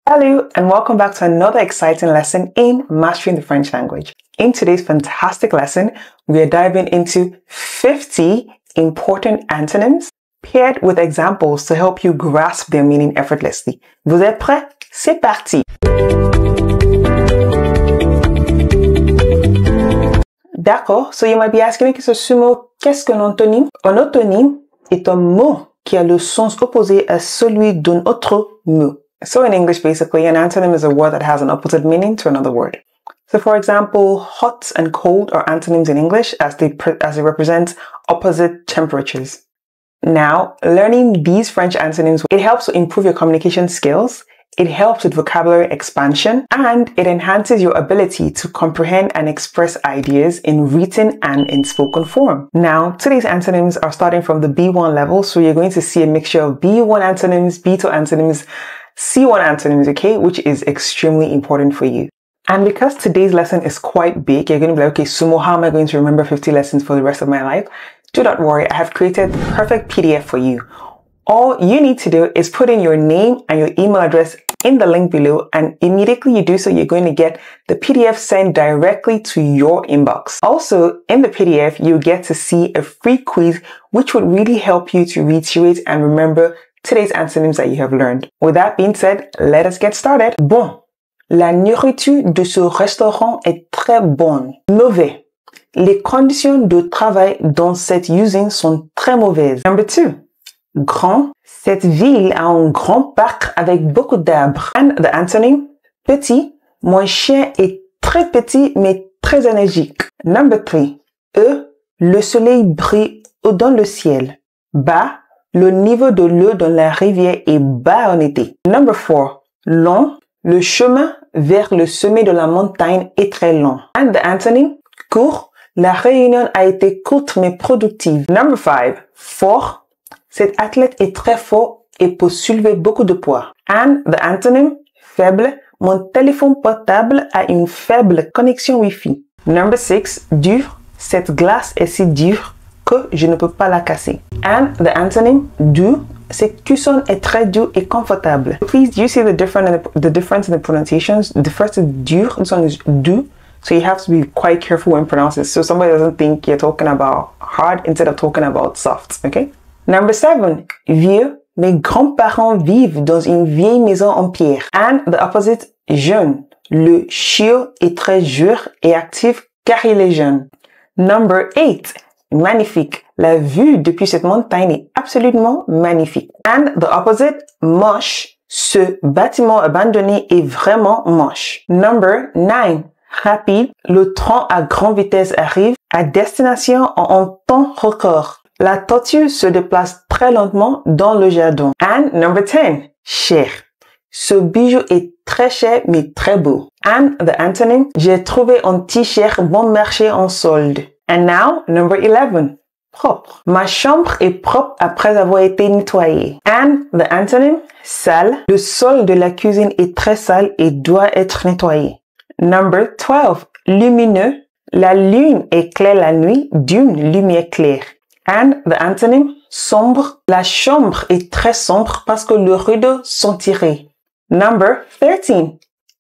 Hello and welcome back to another exciting lesson in Mastering the French Language. In today's fantastic lesson, we are diving into 50 important antonyms paired with examples to help you grasp their meaning effortlessly. Vous êtes prêts? C'est parti! D'accord, so you might be asking, qu'est-ce qu'un antonyme? Un antonyme est un mot qui a le sens opposé à celui d'un autre mot. So in English, basically, an antonym is a word that has an opposite meaning to another word. So for example, hot and cold are antonyms in English as they represent opposite temperatures. Now, learning these French antonyms, it helps to improve your communication skills, it helps with vocabulary expansion, and it enhances your ability to comprehend and express ideas in written and in spoken form. Now, today's antonyms are starting from the B1 level, so you're going to see a mixture of B1 antonyms, B2 antonyms, C1 antonyms, okay, which is extremely important for you. And because today's lesson is quite big, you're going to be like, okay, Sumo, how am I going to remember 50 lessons for the rest of my life? Do not worry, I have created the perfect PDF for you. All you need to do is put in your name and your email address in the link below, and immediately you do so, you're going to get the PDF sent directly to your inbox. Also, in the PDF, you get to see a free quiz, which would really help you to reiterate and remember today's antonyms that you have learned. With that being said, let us get started. Bon. La nourriture de ce restaurant est très bonne. Mauvais. Les conditions de travail dans cette usine sont très mauvaises. Number 2. Grand. Cette ville a un grand parc avec beaucoup d'arbres. And the antonym. Petit. Mon chien est très petit mais très énergique. Number 3. Le soleil brille dans le ciel. Bas. Le niveau de l'eau dans la rivière est bas en été. Number 4. Long. Le chemin vers le sommet de la montagne est très long. And the antonym. Court. La réunion a été courte mais productive. Number 5. Fort. Cet athlète est très fort et peut soulever beaucoup de poids. And the antonym. Faible. Mon téléphone portable a une faible connexion Wi-Fi. Number 6. Dur. Cette glace est si dure que je ne peux pas la casser. And the antonym. Dur. Cette cuisson est très dure et confortable. Please, do you see the difference in the pronunciations? The first is dur, this one is du. So you have to be quite careful when pronouncing it, so somebody doesn't think you're talking about hard instead of talking about soft, okay? Number 7, vieux. Mes grands-parents vivent dans une vieille maison en pierre. And the opposite, jeune. Le chiot est très dur et actif car il est jeune. Number 8, magnifique. La vue depuis cette montagne est absolument magnifique. And the opposite, moche. Ce bâtiment abandonné est vraiment moche. Number 9, rapide. Le train à grande vitesse arrive à destination en un temps record. La tortue se déplace très lentement dans le jardin. And number 10, cher. Ce bijou est très cher mais très beau. And the antonym, j'ai trouvé un t-shirt bon marché en solde. And now, number 11, propre. Ma chambre est propre après avoir été nettoyée. And the antonym, sale. Le sol de la cuisine est très sale et doit être nettoyé. Number 12, lumineux. La lune éclaire la nuit d'une lumière claire. And the antonym, sombre. La chambre est très sombre parce que les rideaux sont tirés. Number 13,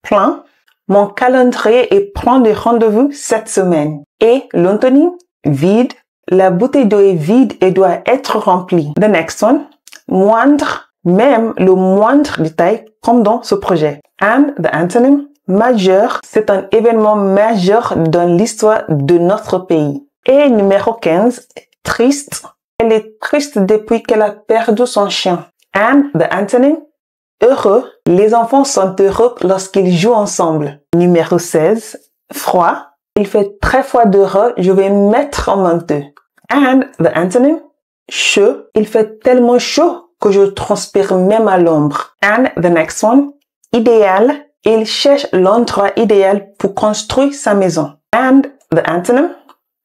plein. Mon calendrier est plein de rendez-vous cette semaine. Et l'antonyme, vide. La bouteille d'eau est vide et doit être remplie. The next one, moindre. Même le moindre détail comme dans ce projet. And the antonym, majeur. C'est un événement majeur dans l'histoire de notre pays. Et numéro 15, triste. Elle est triste depuis qu'elle a perdu son chien. And the antonym, heureux. Les enfants sont heureux lorsqu'ils jouent ensemble. Numéro 16, froid. Il fait très froid dehors, je vais mettre un manteau. And the antonym, chaud. Il fait tellement chaud que je transpire même à l'ombre. And the next one, idéal. Il cherche l'endroit idéal pour construire sa maison. And the antonym,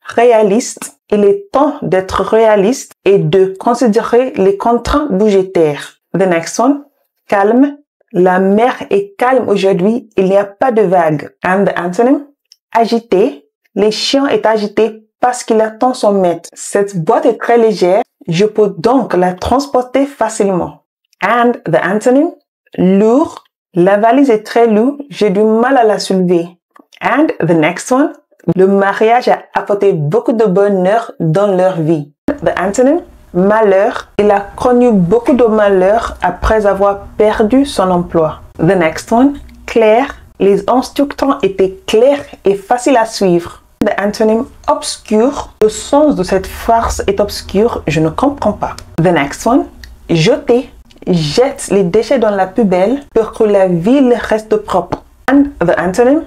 réaliste. Il est temps d'être réaliste et de considérer les contraintes budgétaires. The next one, calme. La mer est calme aujourd'hui, il n'y a pas de vagues. And the antonym, agité. Le chien est agité parce qu'il attend son maître. Cette boîte est très légère, je peux donc la transporter facilement. And the antonym, lourd. La valise est très lourde, j'ai du mal à la soulever. And the next one, le mariage a apporté beaucoup de bonheur dans leur vie. The antonym, malheur. Il a connu beaucoup de malheur après avoir perdu son emploi. The next one, clair. Les instructions étaient clairs et faciles à suivre. The antonym, obscur. Le sens de cette farce est obscur, je ne comprends pas. The next one, jeter. Jette les déchets dans la poubelle pour que la ville reste propre. And the antonym,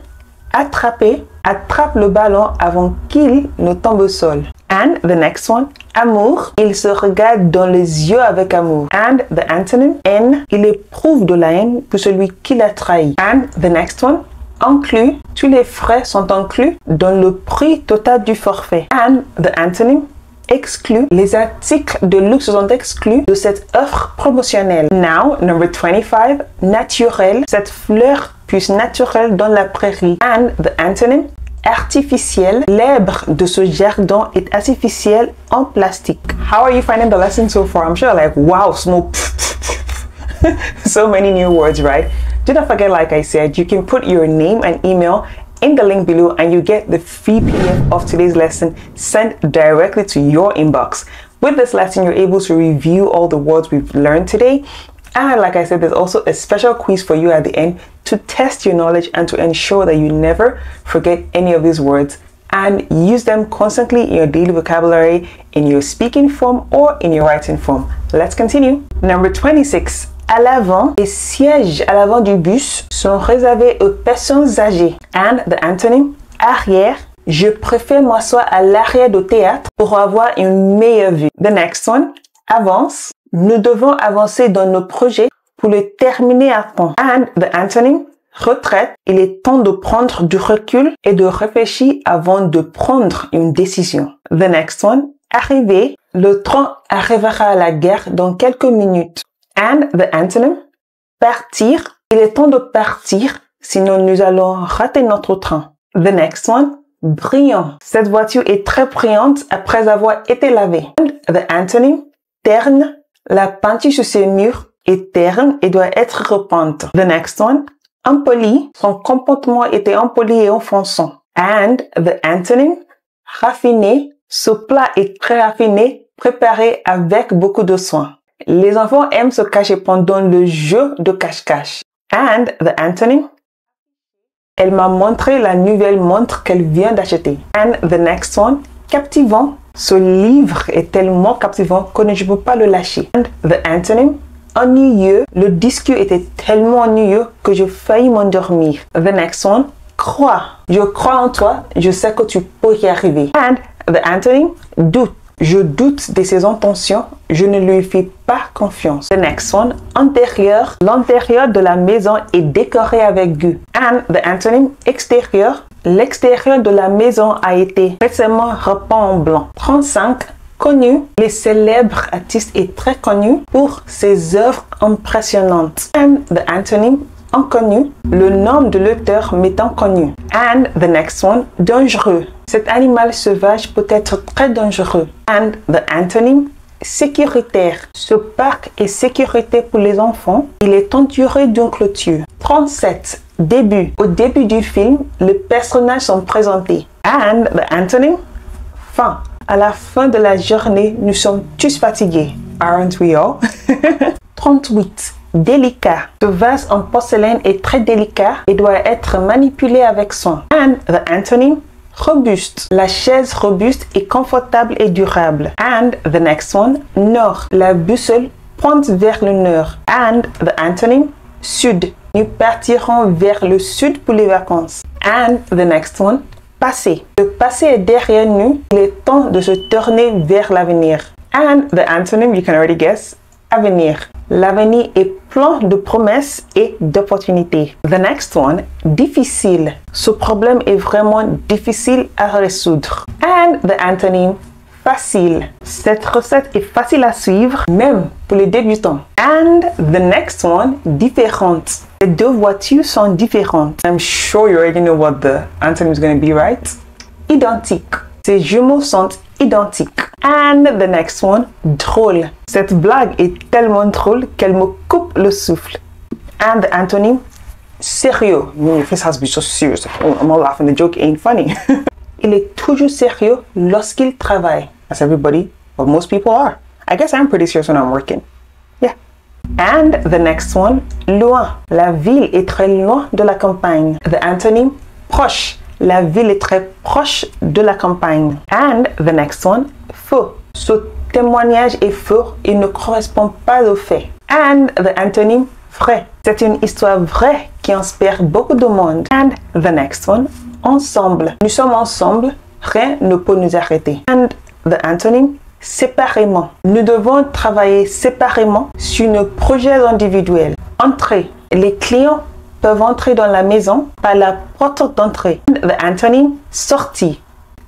attraper. Attrape le ballon avant qu'il ne tombe au sol. And the next one, amour. Il se regarde dans les yeux avec amour. And the antonym, haine. Il éprouve de la haine pour celui qui l'a trahi. And the next one, inclus. Tous les frais sont inclus dans le prix total du forfait. And the antonym, exclu. Les articles de luxe sont exclus de cette offre promotionnelle. Now, number 25, naturel. Cette fleur pousse naturelle dans la prairie. And the antonym, artificiel. L'herbe de ce jardin est artificielle en plastique. How are you finding the lesson so far? I'm sure like, wow, smoke. So many new words, right? Do not forget, like I said, you can put your name and email in the link below and you get the free PDF of today's lesson sent directly to your inbox. With this lesson, you're able to review all the words we've learned today. And like I said, there's also a special quiz for you at the end to test your knowledge and to ensure that you never forget any of these words and use them constantly in your daily vocabulary, in your speaking form or in your writing form. Let's continue. Number 26. À l'avant, les sièges à l'avant du bus sont réservés aux personnes âgées. And the antonym, arrière. Je préfère m'asseoir à l'arrière du théâtre pour avoir une meilleure vue. The next one, avance. Nous devons avancer dans nos projets pour les terminer à temps. And the antonym, retraite. Il est temps de prendre du recul et de réfléchir avant de prendre une décision. The next one, arriver. Le train arrivera à la gare dans quelques minutes. And the antonym, partir. Il est temps de partir, sinon nous allons rater notre train. The next one, brillant. Cette voiture est très brillante après avoir été lavée. And the antonym, terne. La peinture sur ses murs est terne et doit être repeinte. The next one, impoli. Son comportement était impoli et offensant. And the antonym, raffiné. Ce plat est très raffiné, préparé avec beaucoup de soin. Les enfants aiment se cacher pendant le jeu de cache-cache. And the antonym, elle m'a montré la nouvelle montre qu'elle vient d'acheter. And the next one, captivant. Ce livre est tellement captivant que je ne peux pas le lâcher. And the antonym, ennuyeux. Le discours était tellement ennuyeux que j'ai failli m'endormir. The next one, crois. Je crois en toi, je sais que tu peux y arriver. And the antonym, doute. Je doute de ses intentions, je ne lui fais pas confiance. The next one, intérieur. L'intérieur de la maison est décoré avec goût. And the antonym, extérieur. L'extérieur de la maison a été récemment repeint en blanc. 35. Connu. Les célèbres artistes est très connu pour ses œuvres impressionnantes. And the antonym, inconnu. Le nom de l'auteur m'est inconnu. And the next one, dangereux. Cet animal sauvage peut être très dangereux. And the antonym, sécuritaire. Ce parc est sécurité pour les enfants. Il est entouré d'une clôture. 37. Début. Au début du film, les personnages sont présentés. And the antonym, fin. À la fin de la journée, nous sommes tous fatigués. Aren't we all? 38. Délicat. Ce vase en porcelaine est très délicat et doit être manipulé avec soin. And the antonym, robuste. La chaise robuste est confortable et durable. And the next one, nord. La boussole pointe vers le nord. And the antonym, sud. Nous partirons vers le sud pour les vacances. And the next one, passé. Le passé est derrière nous. Il est temps de se tourner vers l'avenir. And the antonym, you can already guess, avenir. L'avenir est plein de promesses et d'opportunités. The next one, difficile. Ce problème est vraiment difficile à résoudre. And the antonym, facile. Cette recette est facile à suivre, même pour les débutants. And the next one, différente. Les deux voitures sont différentes. I'm sure you already know what the antonym is going to be, right? Identique. Ces jumeaux sont identiques. And the next one, drôle. Cette blague est tellement drôle qu'elle me coupe le souffle. And the antonym, sérieux. Your face has to be so serious. I'm not laughing, the joke ain't funny. Il est toujours sérieux lorsqu'il travaille. As everybody, but most people are. I guess I'm pretty serious when I'm working. Yeah. And the next one, loin. La ville est très loin de la campagne. The antonym, proche. La ville est très proche de la campagne. And the next one, faux. Ce témoignage est faux, il ne correspond pas aux faits. And the antonym, vrai. C'est une histoire vraie qui inspire beaucoup de monde. And the next one, ensemble. Nous sommes ensemble, rien ne peut nous arrêter. And the antonym, séparément. Nous devons travailler séparément sur nos projets individuels. Entrer. Les clients peuvent entrer dans la maison par la porte d'entrée. The antonym, sortie.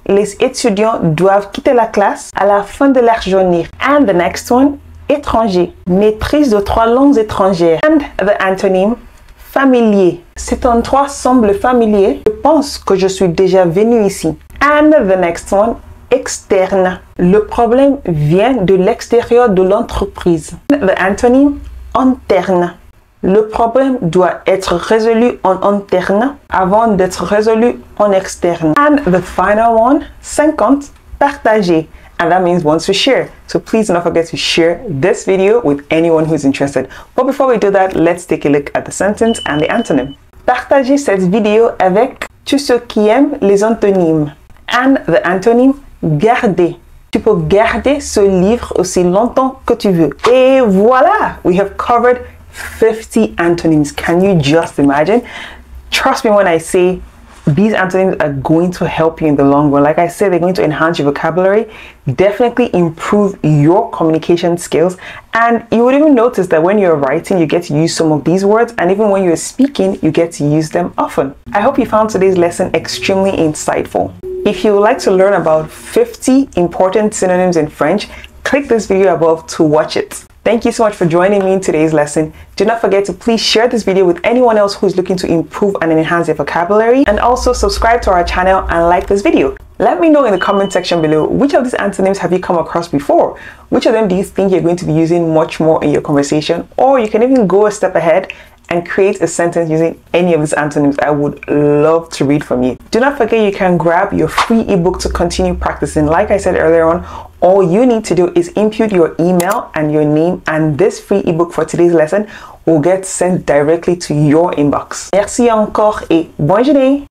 Les étudiants doivent quitter la classe à la fin de leur journée. And the next one, étranger. Maîtrise de 3 langues étrangères. And the antonym, familier. Cet endroit semble familier. Je pense que je suis déjà venu ici. And the next one, externe. Le problème vient de l'extérieur de l'entreprise. The antonym, interne. Le problème doit être résolu en interne avant d'être résolu en externe. And the final one, 50, partager. And that means once to share. So please do not forget to share this video with anyone who's interested. But before we do that, let's take a look at the sentence and the antonym. Partagez cette vidéo avec tous ceux qui aiment les antonymes. And the antonym, garder. Tu peux garder ce livre aussi longtemps que tu veux. Et voilà, we have covered 50 antonyms. Can you just imagine? Trust me when I say these antonyms are going to help you in the long run. Like I said, they're going to enhance your vocabulary, definitely improve your communication skills, and you would even notice that when you're writing, you get to use some of these words, and even when you're speaking, you get to use them often. I hope you found today's lesson extremely insightful. If you would like to learn about 50 important synonyms in French, click this video above to watch it. Thank you so much for joining me in today's lesson. Do not forget to please share this video with anyone else who's looking to improve and enhance their vocabulary, and also subscribe to our channel and like this video. Let me know in the comment section below, which of these antonyms have you come across before? Which of them do you think you're going to be using much more in your conversation? Or you can even go a step ahead and create a sentence using any of these antonyms. I would love to read from you. Do not forget you can grab your free ebook to continue practicing. Like I said earlier on, all you need to do is input your email and your name, and this free ebook for today's lesson will get sent directly to your inbox. Merci encore et bonne journée!